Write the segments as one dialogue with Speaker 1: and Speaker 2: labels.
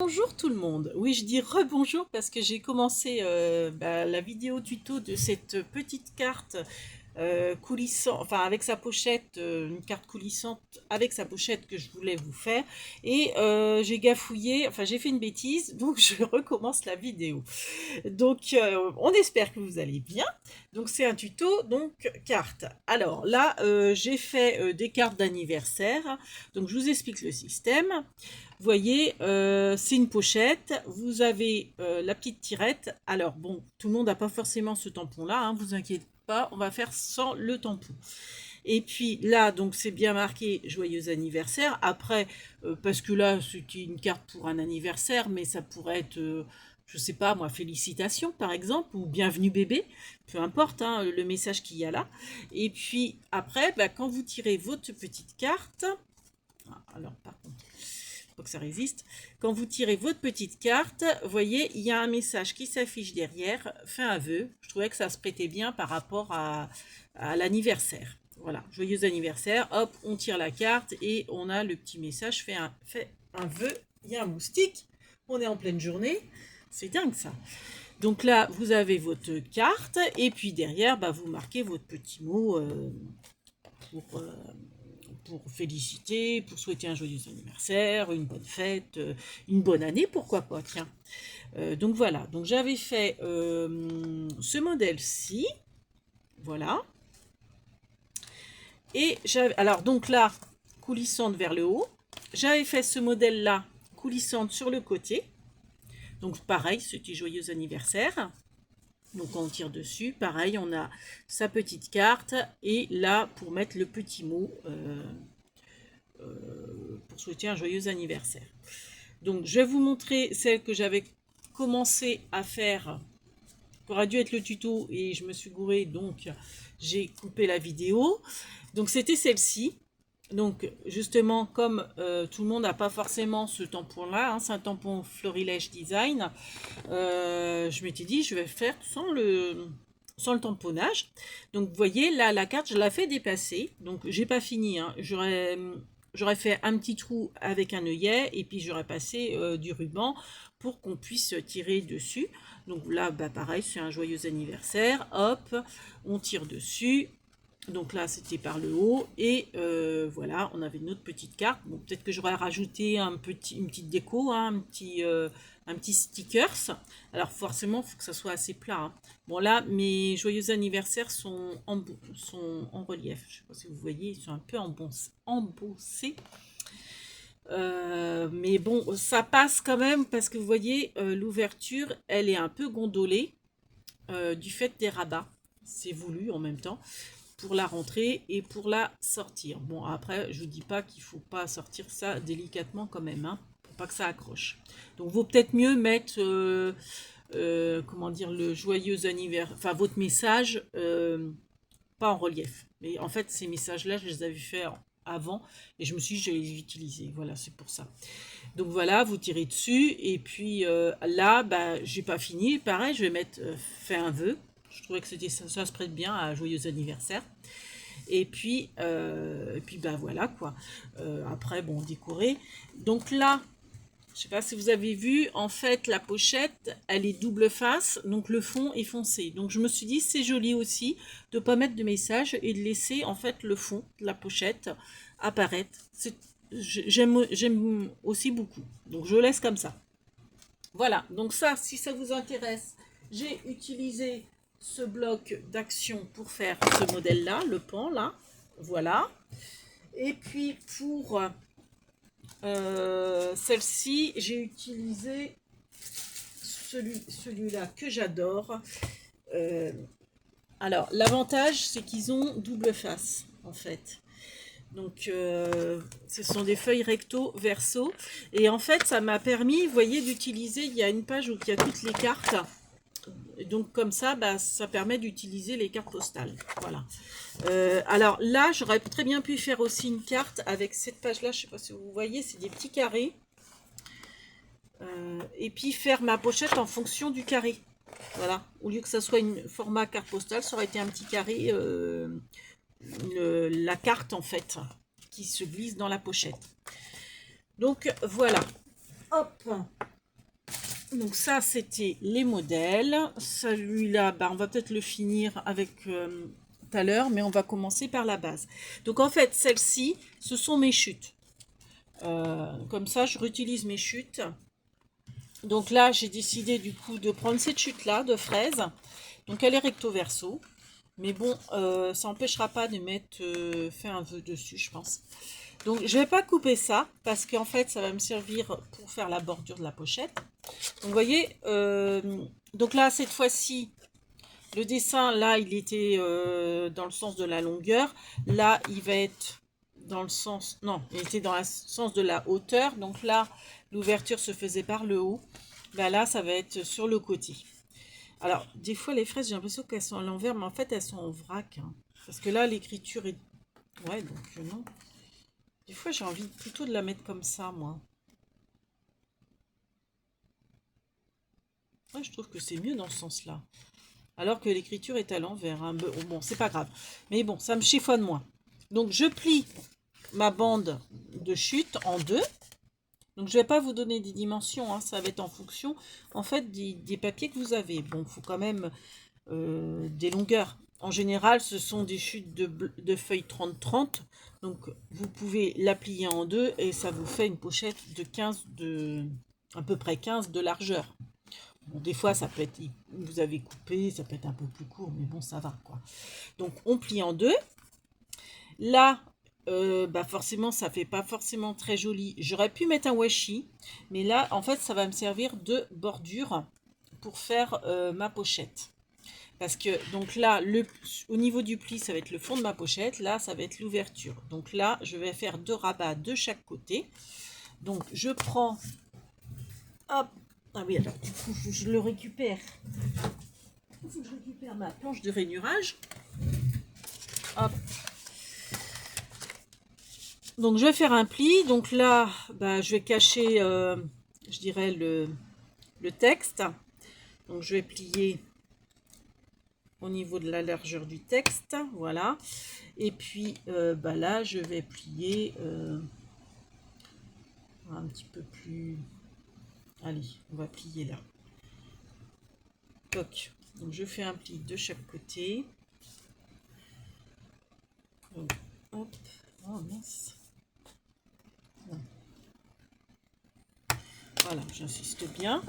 Speaker 1: Bonjour tout le monde. Oui, je dis rebonjour parce que j'ai commencé la vidéo tuto de cette petite carte coulissante, enfin avec sa pochette, une carte coulissante avec sa pochette que je voulais vous faire. Et j'ai gafouillé, enfin j'ai fait une bêtise, donc je recommence la vidéo. Donc on espère que vous allez bien. Donc c'est un tuto, donc carte. Alors là, j'ai fait des cartes d'anniversaire. Donc je vous explique le système. Vous voyez, c'est une pochette. Vous avez la petite tirette. Alors bon, tout le monde n'a pas forcément ce tampon-là, hein, vous inquiétez pas, on va faire sans le tampon. Et puis là, donc c'est bien marqué joyeux anniversaire. Après, parce que là, c'est une carte pour un anniversaire, mais ça pourrait être, je sais pas moi, félicitations par exemple, ou bienvenue bébé, peu importe hein, le message qu'il y a là. Et puis après, quand vous tirez votre petite carte, alors par contre, faut que ça résiste. Quand vous tirez votre petite carte, vous voyez, il y a un message qui s'affiche derrière, fais un vœu. Je trouvais que ça se prêtait bien par rapport à l'anniversaire. Voilà, joyeux anniversaire, hop, on tire la carte et on a le petit message, fais un vœu. Il y a un moustique, on est en pleine journée, c'est dingue ça. Donc là, vous avez votre carte et puis derrière, vous marquez votre petit mot pour, euh, pour féliciter, pour souhaiter un joyeux anniversaire, une bonne fête, une bonne année, pourquoi pas, tiens. Donc voilà, donc j'avais fait ce modèle-ci, voilà. Et j'avais, alors donc là, coulissante vers le haut. J'avais fait ce modèle-là, coulissante sur le côté. Donc pareil, c'était joyeux anniversaire. Donc on tire dessus, pareil, on a sa petite carte et là pour mettre le petit mot pour souhaiter un joyeux anniversaire. Donc je vais vous montrer celle que j'avais commencé à faire, qui aurait dû être le tuto et je me suis gourée, donc j'ai coupé la vidéo. Donc c'était celle-ci. Donc justement, comme tout le monde n'a pas forcément ce tampon-là, hein, c'est un tampon Florilège Design, je m'étais dit je vais faire sans le tamponnage. Donc vous voyez, là la carte, je la fais déplacer. Donc j'ai pas fini, hein. J'aurais fait un petit trou avec un œillet et puis j'aurais passé du ruban pour qu'on puisse tirer dessus. Donc là, pareil, c'est un joyeux anniversaire. Hop, on tire dessus. Donc là, c'était par le haut. Et voilà, on avait une autre petite carte. Bon, peut-être que j'aurais rajouté une petite déco, hein, un petit stickers. Alors forcément, il faut que ça soit assez plat, hein. Bon là, mes joyeux anniversaires sont en relief. Je ne sais pas si vous voyez, ils sont un peu embossés. Mais bon, ça passe quand même parce que vous voyez, l'ouverture, elle est un peu gondolée du fait des rabats. C'est voulu en même temps pour la rentrée et pour la sortir. Bon, après, je vous dis pas qu'il faut pas sortir ça délicatement quand même, hein, pour pas que ça accroche. Donc, vaut peut-être mieux mettre, comment dire, le joyeux anniversaire, enfin, votre message, pas en relief. Mais en fait, ces messages-là, je les avais fait avant et je me suis dit, je vais les utiliser. Voilà, c'est pour ça. Donc voilà, vous tirez dessus et puis là, j'ai pas fini. Pareil, je vais mettre fait un vœu. Je trouvais que ça se prête bien à joyeux anniversaire. Et puis voilà quoi. Après, bon, décorer. Donc là, je sais pas si vous avez vu, en fait, la pochette, elle est double face, donc le fond est foncé. Donc je me suis dit, c'est joli aussi de ne pas mettre de message et de laisser en fait le fond de la pochette apparaître. J'aime aussi beaucoup. Donc je laisse comme ça. Voilà, donc ça, si ça vous intéresse, j'ai utilisé ce bloc d'action pour faire ce modèle-là, le pan là. Voilà. Et puis pour celle-ci, j'ai utilisé celui-là que j'adore. Euh, alors, l'avantage, c'est qu'ils ont double face, en fait. Donc, ce sont des feuilles recto verso. Et en fait, ça m'a permis, vous voyez, d'utiliser, il y a une page où il y a toutes les cartes. Et donc, comme ça, ça permet d'utiliser les cartes postales. Voilà. Alors là, j'aurais très bien pu faire aussi une carte avec cette page-là. Je ne sais pas si vous voyez, c'est des petits carrés. Et puis faire ma pochette en fonction du carré. Voilà. Au lieu que ça soit une format carte postale, ça aurait été un petit carré, la carte en fait, qui se glisse dans la pochette. Donc voilà. Hop. Donc ça, c'était les modèles. Celui-là, bah, on va peut-être le finir avec tout à l'heure, mais on va commencer par la base. Donc en fait, celles-ci, ce sont mes chutes. Comme ça, je réutilise mes chutes. Donc là, j'ai décidé du coup de prendre cette chute-là de fraise. Donc elle est recto verso. Mais bon, ça n'empêchera pas de mettre faire un vœu dessus, je pense. Donc je vais pas couper ça parce qu'en fait ça va me servir pour faire la bordure de la pochette. Donc vous voyez, donc là cette fois-ci le dessin là il était dans le sens de la longueur, là il va être dans le sens, non il était dans le sens de la hauteur, donc là l'ouverture se faisait par le haut, ben là ça va être sur le côté. Alors des fois les fraises j'ai l'impression qu'elles sont à l'envers mais en fait elles sont en vrac, hein, parce que là l'écriture est, ouais donc non. Des fois, j'ai envie plutôt de la mettre comme ça, moi. Ouais, je trouve que c'est mieux dans ce sens-là. Alors que l'écriture est à l'envers, hein. Bon, c'est pas grave. Mais bon, ça me chiffonne moins. Donc, je plie ma bande de chute en deux. Donc, je vais pas vous donner des dimensions, hein. Ça va être en fonction, en fait, des papiers que vous avez. Bon, il faut quand même des longueurs. En général, ce sont des chutes de feuilles 30-30. Donc, vous pouvez la plier en deux et ça vous fait une pochette de 15, à peu près 15 de largeur. Bon, des fois, ça peut être, vous avez coupé, ça peut être un peu plus court, mais bon, ça va, quoi. Donc, on plie en deux. Là, bah forcément, ça fait pas forcément très joli. J'aurais pu mettre un washi, mais là, en fait, ça va me servir de bordure pour faire ma pochette. Parce que, donc là, au niveau du pli, ça va être le fond de ma pochette. Là, ça va être l'ouverture. Donc là, je vais faire 2 rabats de chaque côté. Donc, je prends... Hop. Ah oui, alors, du coup, je le récupère. Il faut que je récupère ma planche de rainurage. Hop. Donc, je vais faire un pli. Donc là, bah, je vais cacher, je dirais, le texte. Donc, je vais plier au niveau de la largeur du texte, voilà. Et puis bah là, je vais plier un petit peu plus. Allez, on va plier là. Toc. Donc je fais un pli de chaque côté. Donc, hop. Oh mince. Voilà, j'insiste bien.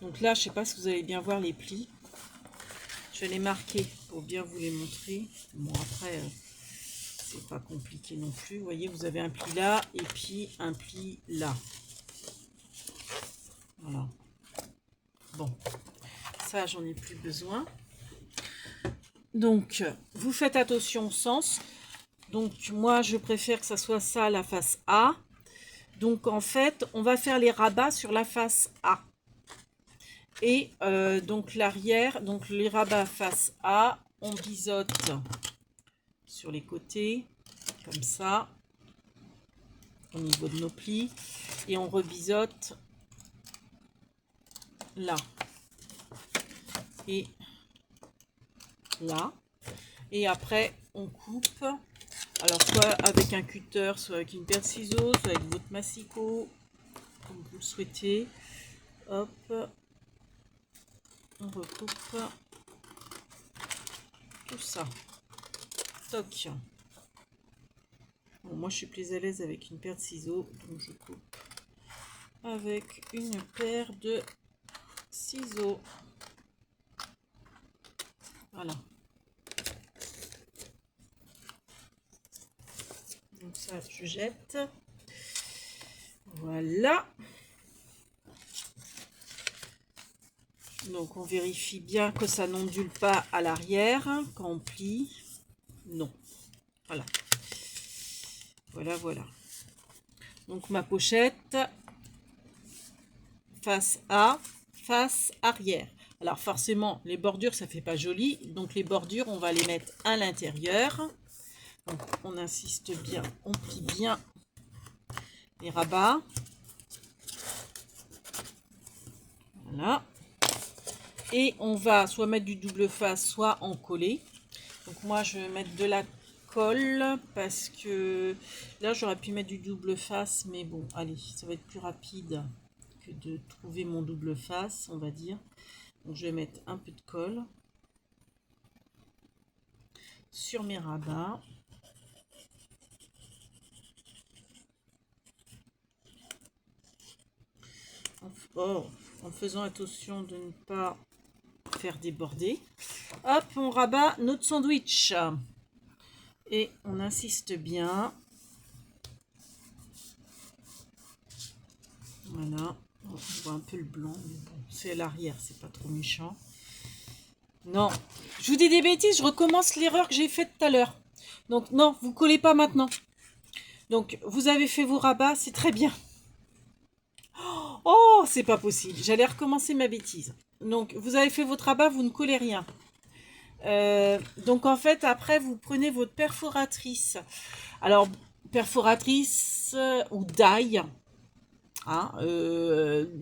Speaker 1: Donc là, je sais pas si vous allez bien voir les plis. Je vais les marquer pour bien vous les montrer. Bon après, c'est pas compliqué non plus. Vous voyez, vous avez un pli là et puis un pli là. Voilà. Bon, ça j'en ai plus besoin. Donc, vous faites attention au sens. Donc, moi, je préfère que ça soit ça, la face A. Donc, en fait, on va faire les rabats sur la face A. Et donc, l'arrière, donc les rabats face A, on biseaute sur les côtés, comme ça, au niveau de nos plis. Et on rebiseaute là. Et là. Et après, on coupe. Alors, soit avec un cutter, soit avec une paire de ciseaux, soit avec votre massicot, comme vous le souhaitez. Hop. On recoupe tout ça. Toc. Bon, moi, je suis plus à l'aise avec une paire de ciseaux, donc je coupe avec une paire de ciseaux. Voilà. Donc ça, je jette. Voilà. Donc on vérifie bien que ça n'ondule pas à l'arrière quand on plie. Non. Voilà. Voilà, voilà. Donc ma pochette, face A, face arrière. Alors forcément, les bordures, ça fait pas joli. Donc les bordures, on va les mettre à l'intérieur. Donc on insiste bien, on plie bien les rabats. Voilà. Et on va soit mettre du double face, soit en coller. Donc moi, je vais mettre de la colle parce que là, j'aurais pu mettre du double face. Mais bon, allez, ça va être plus rapide que de trouver mon double face, on va dire. Donc je vais mettre un peu de colle sur mes rabats. En faisant attention de ne pas faire déborder. Hop, on rabat notre sandwich. Et on insiste bien. Voilà. On voit un peu le blanc, mais bon, c'est à l'arrière, c'est pas trop méchant. Non, je vous dis des bêtises, je recommence l'erreur que j'ai faite tout à l'heure. Donc non, vous collez pas maintenant. Donc vous avez fait vos rabats, c'est très bien. Oh, c'est pas possible, j'allais recommencer ma bêtise. Donc vous avez fait votre rabat, vous ne collez rien. Donc en fait, après, vous prenez votre perforatrice. Alors, perforatrice ou die, hein,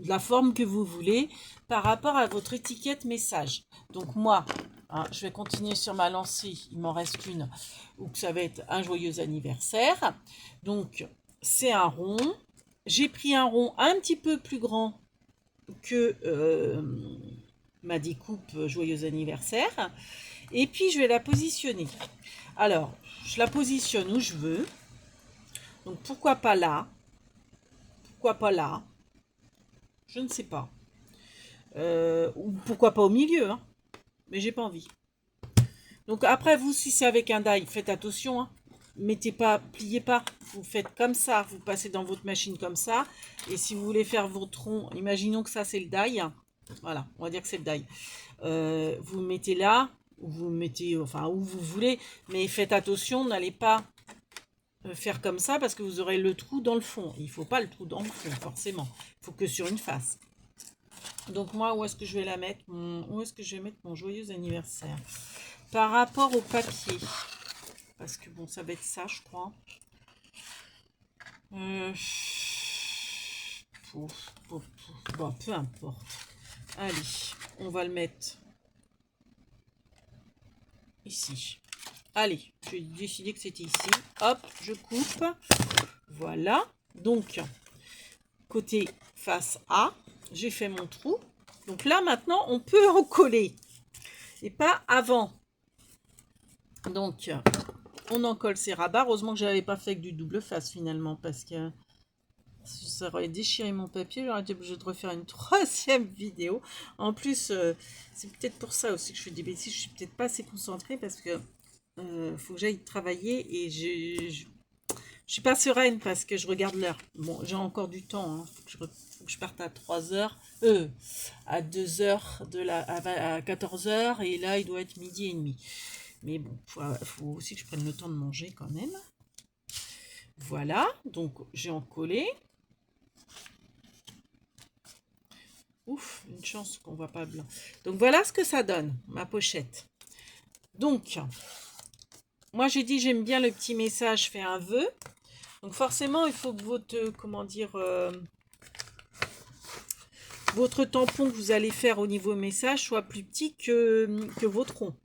Speaker 1: la forme que vous voulez, par rapport à votre étiquette message. Donc moi, hein, je vais continuer sur ma lancée, il m'en reste une, ou que ça va être un joyeux anniversaire. Donc, c'est un rond. J'ai pris un rond un petit peu plus grand que ma découpe joyeux anniversaire. Et puis, je vais la positionner. Alors, je la positionne où je veux. Donc, pourquoi pas là? Pourquoi pas là? Je ne sais pas. Ou pourquoi pas au milieu, hein? Mais j'ai pas envie. Donc, après, vous, si c'est avec un die, faites attention, hein. Mettez pas, pliez pas. Vous faites comme ça. Vous passez dans votre machine comme ça. Et si vous voulez faire votre rond, imaginons que ça, c'est le die. Voilà, on va dire que c'est le die. Vous mettez là. Vous mettez, enfin, où vous voulez, mais faites attention, n'allez pas faire comme ça parce que vous aurez le trou dans le fond. Il ne faut pas le trou dans le fond, forcément. Il faut que sur une face. Donc moi, où est-ce que je vais la mettre? Où est-ce que je vais mettre mon joyeux anniversaire? Par rapport au papier, parce que bon, ça va être ça, je crois. Bon, peu importe. Allez, on va le mettre ici. Allez, j'ai décidé que c'était ici. Hop, je coupe. Voilà. Donc, côté face A, j'ai fait mon trou. Donc là, maintenant, on peut en coller. Et pas avant. Donc, on en colle ses rabats. Heureusement que je n'avais pas fait avec du double face finalement. Parce que ça aurait déchiré mon papier. J'aurais été obligée de refaire une troisième vidéo. En plus, c'est peut-être pour ça aussi que je fais des bêtises. Je suis peut-être pas assez concentrée parce que faut que j'aille travailler et je suis pas sereine parce que je regarde l'heure. Bon, j'ai encore du temps. Hein. Faut que je parte à 3 heures. À 2 heures à 14 heures. Et là, il doit être midi et demi. Mais bon, faut aussi que je prenne le temps de manger quand même. Voilà. Donc, j'ai encollé. Ouf, une chance qu'on voit pas blanc. Donc, voilà ce que ça donne, ma pochette. Donc, moi, j'ai dit j'aime bien le petit message fait un vœu. Donc forcément, il faut que votre, comment dire, votre tampon que vous allez faire au niveau message soit plus petit que votre rond.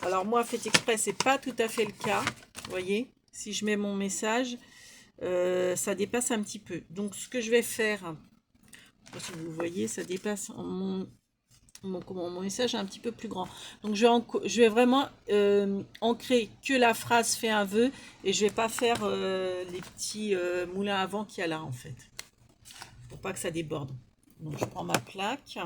Speaker 1: Alors moi, fait exprès, c'est pas tout à fait le cas. Vous voyez, si je mets mon message, ça dépasse un petit peu. Donc ce que je vais faire, si vous voyez, ça dépasse mon message est un petit peu plus grand. Donc je vais vraiment ancrer que la phrase fait un vœu et je vais pas faire les petits moulins à vent qu'il y a là en fait. Pour pas que ça déborde. Donc je prends ma plaque.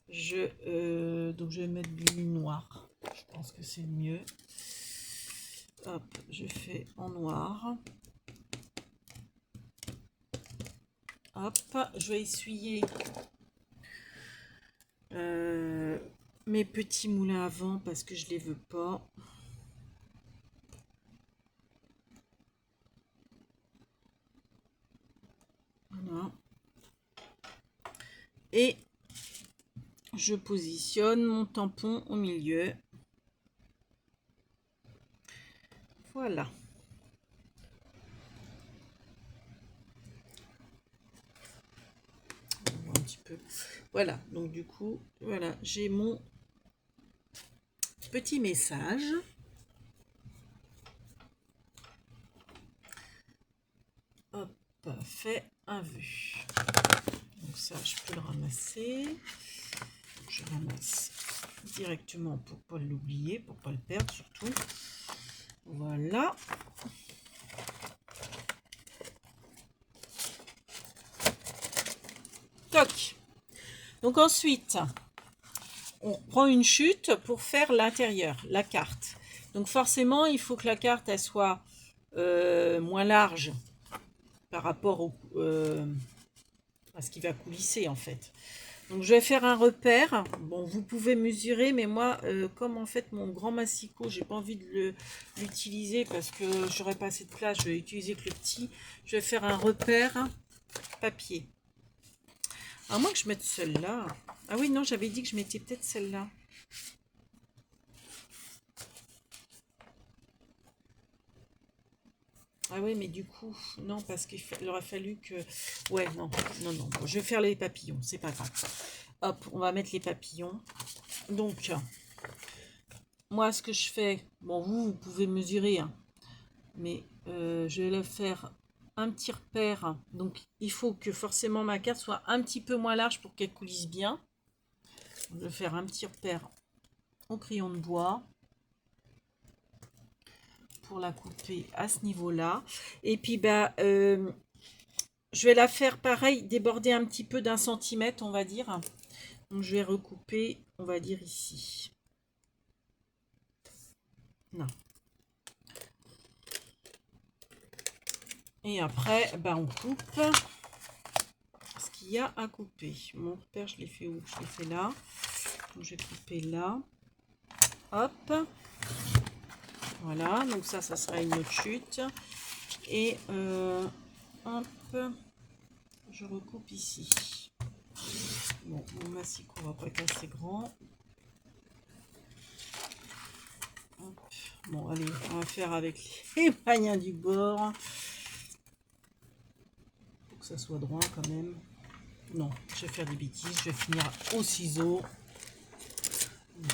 Speaker 1: Donc je vais mettre du noir. Je pense que c'est mieux. Hop, je fais en noir. Hop, je vais essuyer mes petits moulins à vent parce que je les veux pas. Voilà. Et je positionne mon tampon au milieu. Voilà. On voit un petit peu. Voilà, donc du coup, voilà, j'ai mon petit message. fait un vu. Donc ça, je peux le ramasser. Je ramasse directement pour pas l'oublier, pour pas le perdre surtout. Voilà. Toc. Donc ensuite, on prend une chute pour faire l'intérieur, la carte. Donc forcément, il faut que la carte elle soit moins large par rapport à ce qui va coulisser en fait. Donc je vais faire un repère. Bon, vous pouvez mesurer, mais moi, comme en fait mon grand massicot, j'ai pas envie de l'utiliser parce que j'aurais pas assez de place, je vais utiliser que le petit. Je vais faire un repère papier. À moins que je mette celle-là. Ah oui, non, j'avais dit que je mettais peut-être celle-là. Ah oui, mais du coup, non, parce qu'il aurait fallu que... Ouais, non, non, non. Bon, je vais faire les papillons, c'est pas grave. Hop, on va mettre les papillons. Donc, moi, ce que je fais... Bon, vous pouvez mesurer, hein, mais je vais le faire un petit repère. Donc, il faut que forcément ma carte soit un petit peu moins large pour qu'elle coulisse bien. Je vais faire un petit repère au crayon de bois. Pour la couper à ce niveau-là. Et puis, bah, je vais la faire pareil, déborder un petit peu d'1 centimètre, on va dire. Donc, je vais recouper, on va dire ici. Non. Et après, bah, on coupe ce qu'il y a à couper. Mon repère, je l'ai fait où? Je l'ai fait là. Donc, je vais couper là. Hop. Voilà, donc ça sera une autre chute. Et hop, je recoupe ici. Bon, mon massicot va pas être assez grand. Hop. Bon, allez, on va faire avec les moyens du bord. Pour que ça soit droit quand même. Non, je vais faire des bêtises. Je vais finir au ciseau.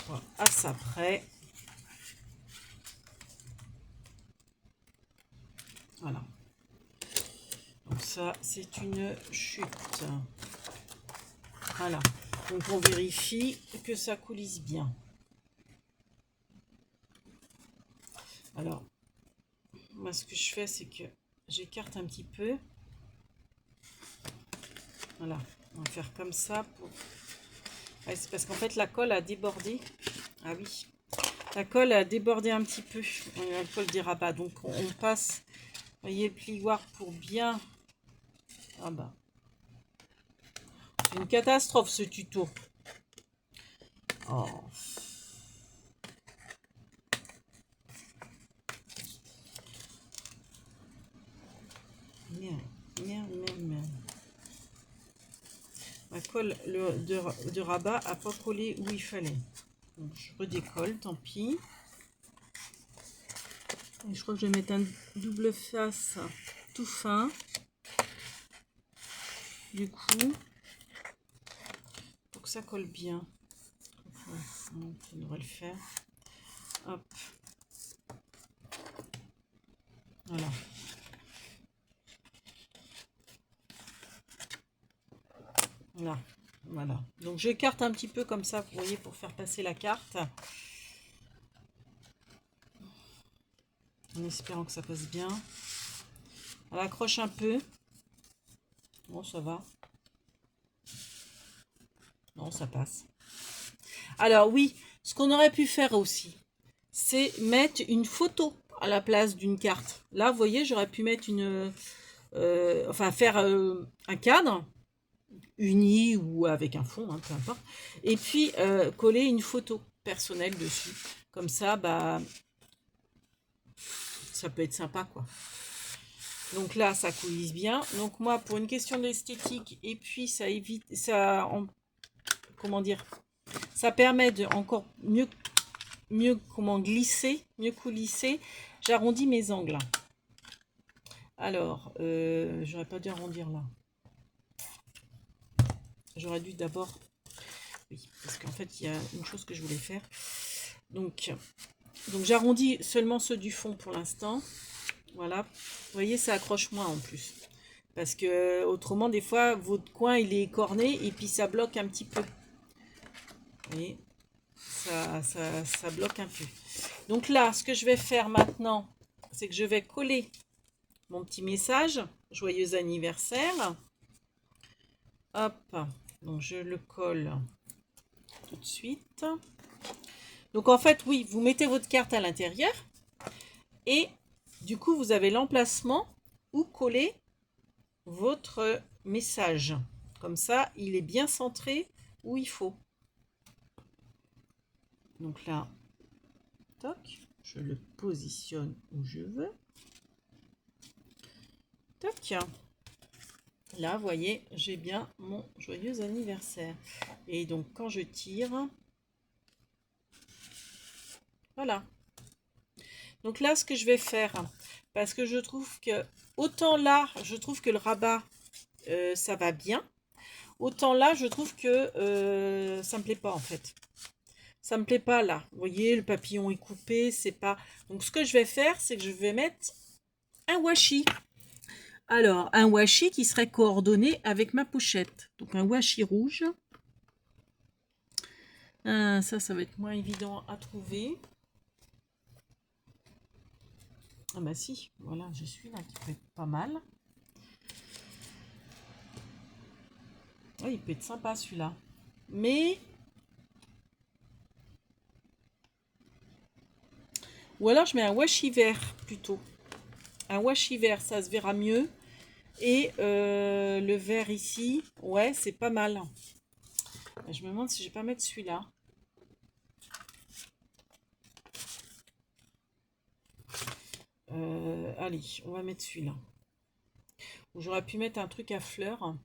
Speaker 1: Voilà, à ça près. Voilà. Donc ça, c'est une chute. Voilà. Donc on vérifie que ça coulisse bien. Alors, moi ce que je fais, c'est que j'écarte un petit peu. Voilà. On va faire comme ça. Ouais, c'est parce qu'en fait la colle a débordé. Ah oui. La colle a débordé un petit peu. La colle des rabats. Donc on passe, vous voyez, le plioir pour bien. Ah bah. C'est une catastrophe ce tuto. Oh. Merde, merde, merde, merde. Ma colle de rabat a pas collé où il fallait. Donc je redécolle, tant pis. Et je crois que je vais mettre un double face tout fin. Du coup, pour que ça colle bien. On devrait le faire. Hop. Voilà. Voilà. Voilà. Donc j'écarte un petit peu comme ça, vous voyez, pour faire passer la carte. En espérant que ça passe bien. Elle accroche un peu. Bon, ça va. Non, ça passe. Alors oui, ce qu'on aurait pu faire aussi, c'est mettre une photo à la place d'une carte. Là, vous voyez, j'aurais pu mettre une... enfin, faire un cadre uni ou avec un fond, hein, peu importe. Et puis, coller une photo personnelle dessus. Comme ça, bah, ça peut être sympa, quoi. Donc là, ça coulisse bien. Donc moi, pour une question d'esthétique, et puis ça évite, ça, comment dire, ça permet de encore mieux comment glisser, mieux coulisser. J'arrondis mes angles. Alors, j'aurais pas dû arrondir là. J'aurais dû d'abord, oui, parce qu'en fait, il y a une chose que je voulais faire. Donc j'arrondis seulement ceux du fond pour l'instant. Voilà, vous voyez, ça accroche moins en plus. Parce que autrement, des fois, votre coin, il est écorné et puis ça bloque un petit peu. Vous voyez, ça bloque un peu. Donc là, ce que je vais faire maintenant, c'est que je vais coller mon petit message. Joyeux anniversaire. Hop, donc je le colle tout de suite. Donc en fait, oui, vous mettez votre carte à l'intérieur et du coup, vous avez l'emplacement où coller votre message. Comme ça, il est bien centré où il faut. Donc là, toc, je le positionne où je veux. Toc. Là, vous voyez, j'ai bien mon joyeux anniversaire. Et donc, quand je tire, voilà. Donc là, ce que je vais faire, parce que je trouve que, autant là, je trouve que le rabat, ça va bien. Autant là, je trouve que ça me plaît pas en fait. Ça me plaît pas là. Vous voyez, le papillon est coupé, c'est pas... Donc ce que je vais faire, c'est que je vais mettre un washi. Alors, un washi qui serait coordonné avec ma pochette. Donc un washi rouge. Ça va être moins évident à trouver. Ah bah si, voilà, je suis là, qui peut être pas mal. Oui, il peut être sympa celui-là. Mais... Ou alors je mets un washi vert plutôt. Un washi vert, ça se verra mieux. Et le vert ici, ouais, c'est pas mal. Je me demande si je vais pas mettre celui-là. Allez, on va mettre celui-là. J'aurais pu mettre un truc à fleurs.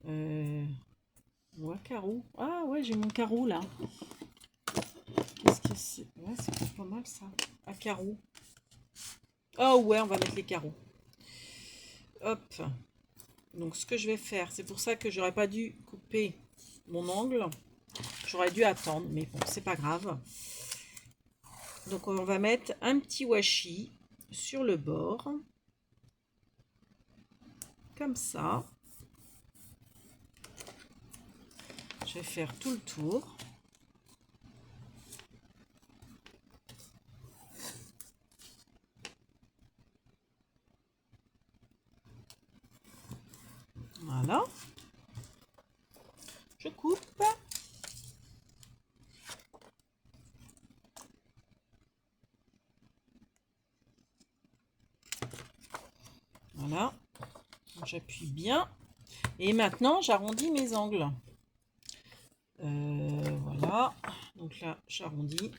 Speaker 1: Ou à carreau. Ah ouais, j'ai mon carreau là. Qu'est-ce que c'est? Ouais, c'est pas mal ça. À carreau. Oh ouais, on va mettre les carreaux. Hop. Donc ce que je vais faire, c'est pour ça que j'aurais pas dû couper mon angle. J'aurais dû attendre, mais bon, c'est pas grave. Donc on va mettre un petit washi sur le bord. Comme ça. Je vais faire tout le tour. Voilà. Je coupe. Voilà. J'appuie bien. Et maintenant, j'arrondis mes angles. Voilà. Donc là, j'arrondis.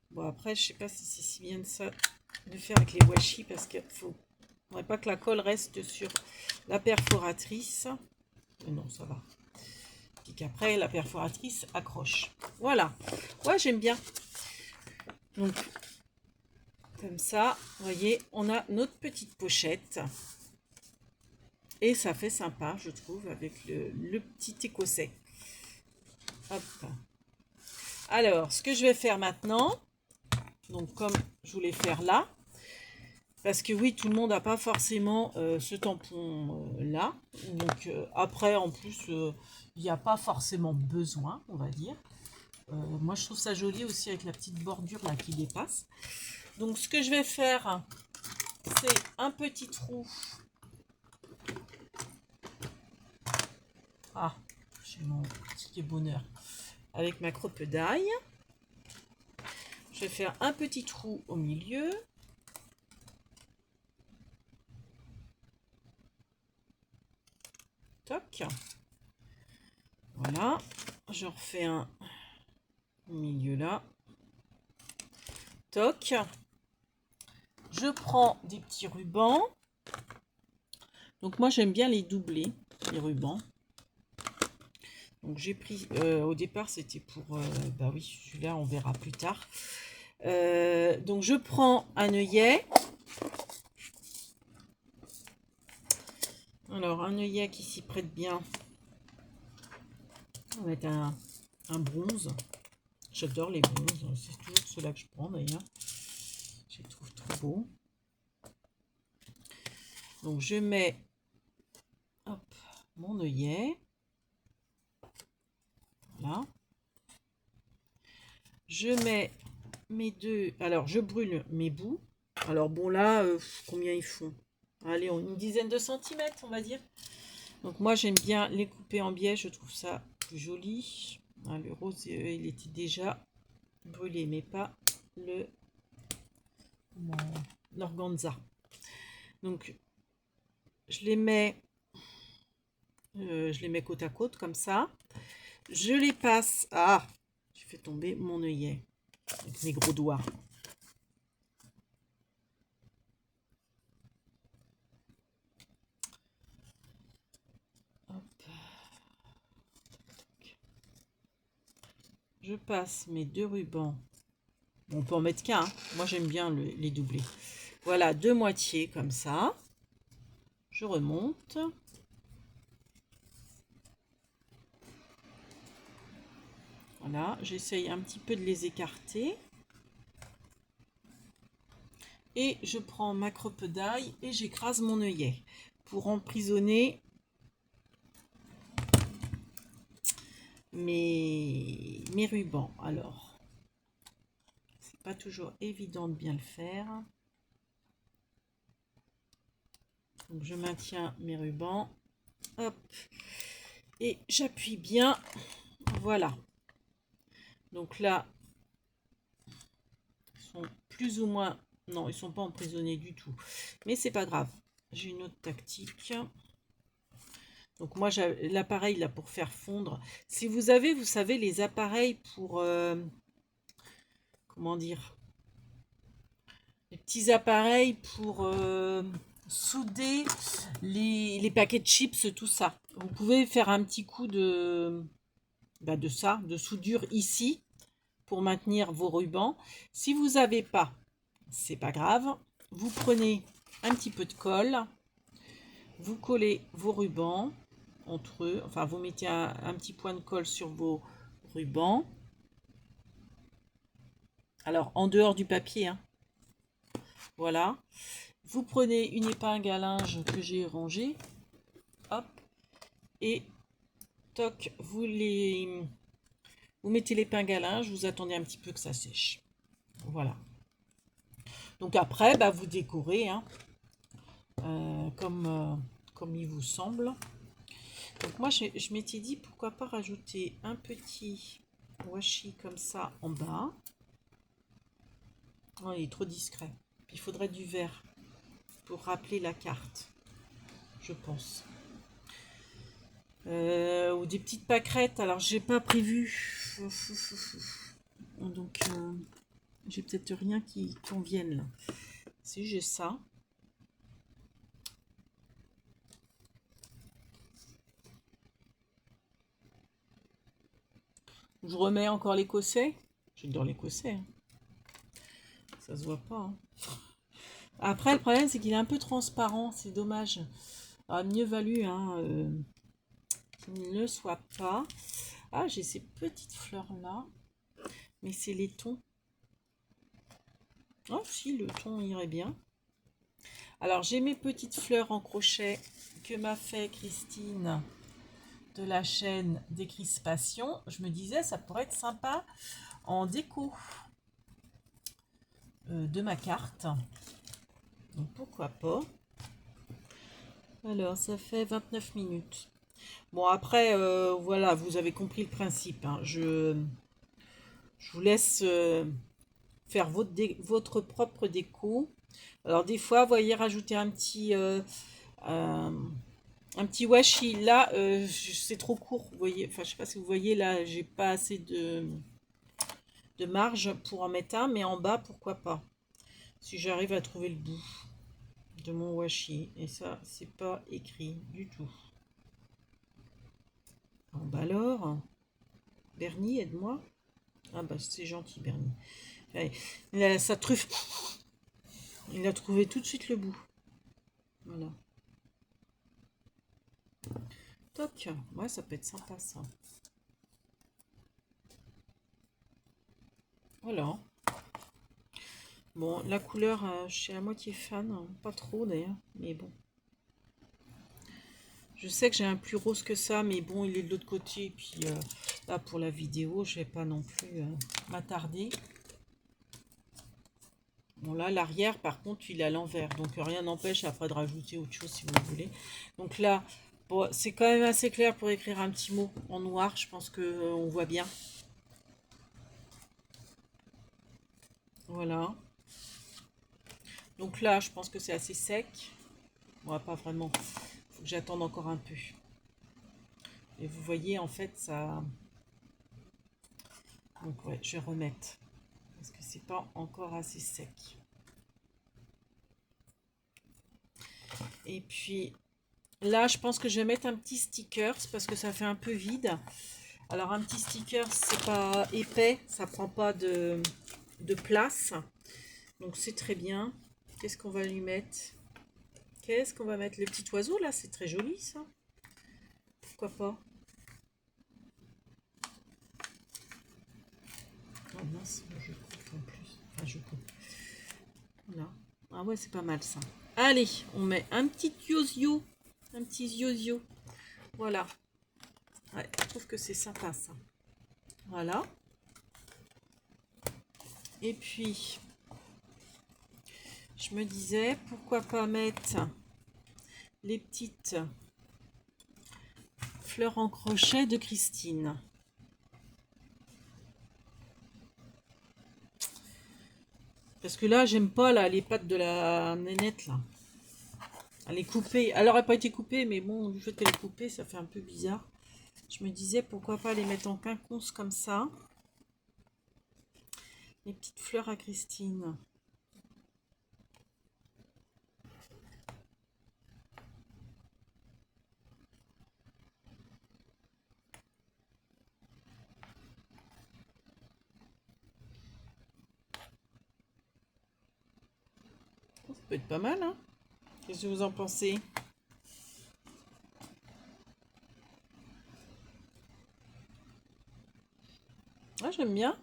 Speaker 1: Bon, après, je sais pas si c'est si bien de ça de faire avec les washi parce qu'il faut... faudrait pas que la colle reste sur la perforatrice. Non, ça va. Puis qu'après, la perforatrice accroche. Voilà. Ouais, j'aime bien. Donc, comme ça, vous voyez, on a notre petite pochette. Et ça fait sympa, je trouve, avec le petit écossais. Hop. Alors, ce que je vais faire maintenant, donc comme je voulais faire là, parce que oui, tout le monde n'a pas forcément ce tampon là. Donc après, en plus, il n'y a pas forcément besoin, on va dire. Moi, je trouve ça joli aussi avec la petite bordure là qui dépasse. Donc, ce que je vais faire, c'est un petit trou. Ah, j'ai mon petit bonheur. Avec ma croppe d'ail. Je vais faire un petit trou au milieu. Toc. Voilà. Je refais un au milieu là. Toc. Je prends des petits rubans. Donc moi j'aime bien les doubler, les rubans. Donc j'ai pris, au départ c'était pour, bah oui, celui-là on verra plus tard. Donc je prends un œillet. Alors un œillet qui s'y prête bien. On va mettre un bronze. J'adore les bronzes, c'est toujours ceux-là que je prends d'ailleurs. je les trouve trop beaux. Donc je mets hop, mon œillet. Voilà. Je mets mes deux... Alors, je brûle mes bouts. Alors, bon, là, combien ils font? Allez, une dizaine de centimètres, on va dire. Donc, moi, j'aime bien les couper en biais. Je trouve ça plus joli. Ah, le rose, il était déjà brûlé, mais pas l'organza. Donc, je les mets côte à côte, comme ça. Je les passe... Ah, j'ai fait tomber mon œillet avec mes gros doigts. Hop. Je passe mes deux rubans. On peut en mettre qu'un. Hein. Moi, j'aime bien les doubler. Voilà, deux moitiés comme ça. Je remonte. Voilà, j'essaye un petit peu de les écarter. Et je prends ma crêpe d'ail et j'écrase mon œillet pour emprisonner mes rubans. Alors, c'est pas toujours évident de bien le faire. Donc, je maintiens mes rubans. Hop. Et j'appuie bien. Voilà. Donc là, ils sont plus ou moins... Non, ils ne sont pas emprisonnés du tout. Mais c'est pas grave. J'ai une autre tactique. Donc moi, j'ai l'appareil là pour faire fondre. Si vous avez, vous savez, les appareils pour... comment dire? Les petits appareils pour souder les paquets de chips, tout ça. Vous pouvez faire un petit coup de soudure ici pour maintenir vos rubans. Si vous n'avez pas, c'est pas grave. Vous prenez un petit peu de colle, vous collez vos rubans entre eux, enfin vous mettez un petit point de colle sur vos rubans. Alors en dehors du papier, hein. Voilà. Vous prenez une épingle à linge que j'ai rangée, hop, et toc, vous mettez l'épingle à linge, vous attendez un petit peu que ça sèche. Voilà. Donc après, bah, vous décorez hein, comme il vous semble. Donc moi, je m'étais dit, pourquoi pas rajouter un petit washi comme ça en bas. Oh, il est trop discret. Puis il faudrait du vert pour rappeler la carte, je pense. Ou des petites pâquerettes. Alors, j'ai pas prévu. Donc, j'ai peut-être rien qui convienne là. Si j'ai ça. Je remets encore l'écossais. J'adore l'écossais. Hein. Ça se voit pas. Hein. Après, le problème, c'est qu'il est un peu transparent. C'est dommage. Ah, mieux valu hein, qu'il ne le soit pas. Ah, j'ai ces petites fleurs-là. Mais c'est les tons. Oh, si, le ton irait bien. Alors, j'ai mes petites fleurs en crochet que m'a fait Christine de la chaîne Décrispation. Je me disais, ça pourrait être sympa en déco de ma carte. Donc, pourquoi pas. Alors, ça fait 29 minutes. Bon, après, voilà, vous avez compris le principe. Hein. Je vous laisse faire votre propre déco. Alors, des fois, vous voyez, rajouter un petit washi. Là, c'est trop court. Vous voyez, enfin, je sais pas si vous voyez, là, j'ai pas assez de marge pour en mettre un, mais en bas, pourquoi pas. Si j'arrive à trouver le bout de mon washi. Et ça, c'est pas écrit du tout. En bas alors, Bernie, aide-moi. Ah bah c'est gentil Bernie. Allez, là, sa truffe. Il a trouvé tout de suite le bout. Voilà. Toc. Ouais, ça peut être sympa ça. Voilà. Bon, la couleur, je suis à moitié fan, hein, pas trop d'ailleurs, mais bon. Je sais que j'ai un plus rose que ça, mais bon, il est de l'autre côté. Et puis là, pour la vidéo, je vais pas non plus m'attarder. Bon, là, l'arrière, par contre, il est à l'envers. Donc, rien n'empêche après de rajouter autre chose si vous voulez. Donc là, bon, c'est quand même assez clair pour écrire un petit mot en noir. Je pense que on voit bien. Voilà. Donc là, je pense que c'est assez sec. Bon, pas vraiment. Faut que j'attende encore un peu. Et vous voyez, en fait, ça... Donc, ouais, je vais remettre. Parce que c'est pas encore assez sec. Et puis, là, je pense que je vais mettre un petit sticker parce que ça fait un peu vide. Alors, un petit sticker, c'est pas épais. Ça prend pas de place. Donc, c'est très bien. Qu'est-ce qu'on va lui mettre? Qu'est-ce qu'on va mettre? Le petit oiseau, là, c'est très joli, ça. Pourquoi pas? Oh mince, je coupe en plus. Enfin, je coupe. Voilà. Ah ouais, c'est pas mal ça. Allez, on met un petit yozio. Un petit yozio. Voilà. Ouais, je trouve que c'est sympa ça. Voilà. Et puis, je me disais, pourquoi pas mettre les petites fleurs en crochet de Christine. Parce que là, j'aime pas là, les pattes de la nénette là. Elle est coupée. Elle n'aurait pas été coupée, mais bon, du fait qu'elle est coupée, ça fait un peu bizarre. Je me disais, pourquoi pas les mettre en quinconce comme ça. Les petites fleurs à Christine. Ça peut être pas mal, hein? Qu'est-ce que vous en pensez? Ah, j'aime bien.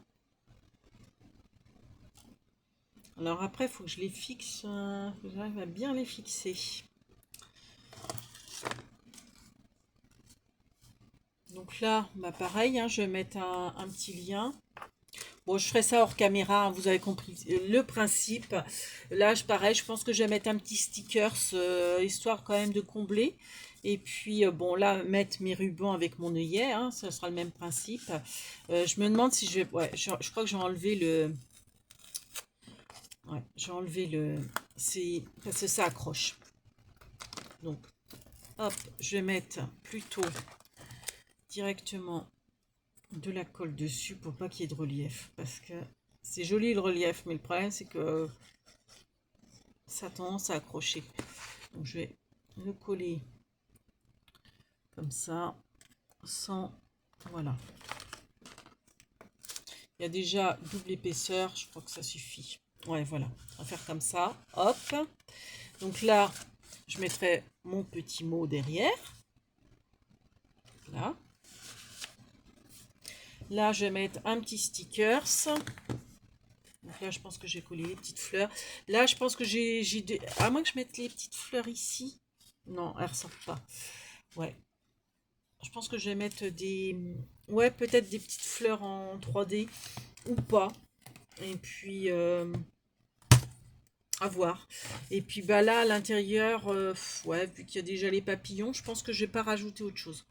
Speaker 1: Alors après, il faut que je les fixe. Faut que j'arrive à bien les fixer. Donc là, bah pareil, hein, je vais mettre un petit lien. Bon, je ferai ça hors caméra, hein, vous avez compris le principe. Là, pareil, je pense que je vais mettre un petit sticker, histoire quand même de combler. Et puis, bon, là, mettre mes rubans avec mon œillet, hein, ça sera le même principe. Je me demande si je vais... Ouais, je crois que je vais enlever le... Ouais, j'ai enlevé le... C'est... Parce que ça accroche. Donc, hop, je vais mettre plutôt directement de la colle dessus pour pas qu'il y ait de relief. Parce que c'est joli le relief, mais le problème c'est que ça a tendance à accrocher. Donc je vais le coller comme ça, sans... Voilà. Il y a déjà double épaisseur, je crois que ça suffit. Ouais, voilà. On va faire comme ça. Hop. Donc là, je mettrai mon petit mot derrière. Là. Là, je vais mettre un petit stickers. Donc là, je pense que j'ai collé les petites fleurs. Là, je pense que j'ai... À moins que je mette les petites fleurs ici. Non, elles ne ressortent pas. Ouais. Je pense que je vais mettre des... Ouais, peut-être des petites fleurs en 3D. Ou pas. Et puis... à voir. Et puis bah là, à l'intérieur... ouais, vu qu'il y a déjà les papillons, je pense que je vais pas rajouter autre chose.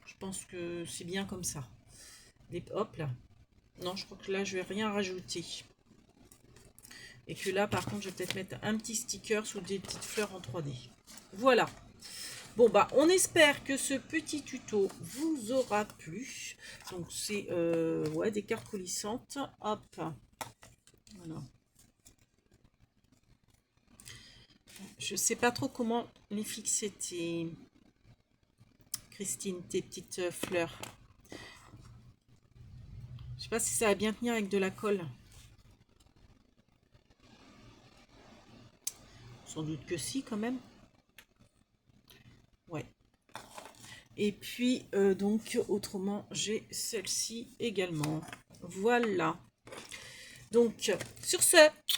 Speaker 1: Je pense que c'est bien comme ça. Hop là. Non, je crois que là, je vais rien rajouter. Et que là, par contre, je vais peut-être mettre un petit sticker ou des petites fleurs en 3D. Voilà. Bon, bah, on espère que ce petit tuto vous aura plu. Donc, c'est ouais, des cartes coulissantes. Hop. Voilà. Je sais pas trop comment les fixer, Christine, tes petites fleurs. Je sais pas si ça va bien tenir avec de la colle. Sans doute que si, quand même. Ouais. Et puis, donc, autrement, j'ai celle-ci également. Voilà. Donc, sur ce,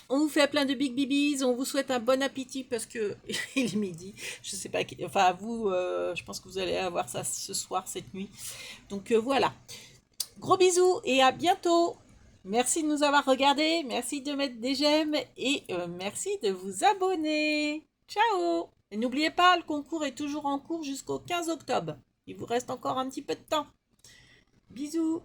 Speaker 1: on vous fait plein de big bibis, on vous souhaite un bon appétit parce que il est midi. Je sais pas, enfin vous, je pense que vous allez avoir ça ce soir, cette nuit. Donc voilà. Gros bisous et à bientôt. Merci de nous avoir regardés, merci de mettre des j'aime et merci de vous abonner. Ciao. Et n'oubliez pas, le concours est toujours en cours jusqu'au 15 octobre. Il vous reste encore un petit peu de temps. Bisous.